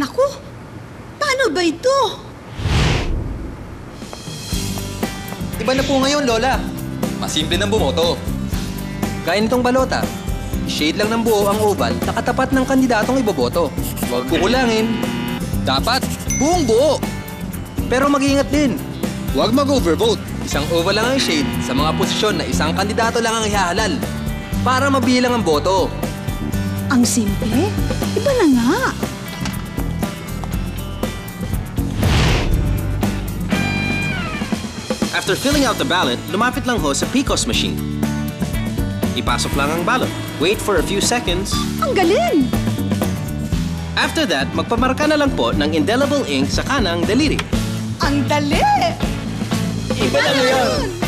Naku, paano ba ito? Iba na po ngayon, Lola. Masimple ng bumoto. Gaya nitong balota, shade lang ng buo ang oval na katapat ng kandidatong iboboto. Huwag kukulangin. Dapat buong buo. Pero mag-iingat din. Huwag mag-overvote. Isang oval lang ang shade sa mga posisyon na isang kandidato lang ang ihahalal para mabilang ang boto. Ang simple? Iba na nga. After filling out the ballot, lumapit lang ho sa PCOS machine. Ipasok lang ang ballot. Wait for a few seconds. Ang galing! After that, magpamarka na lang po ng indelible ink sa kanang daliri. Ang dali! Iba na yun!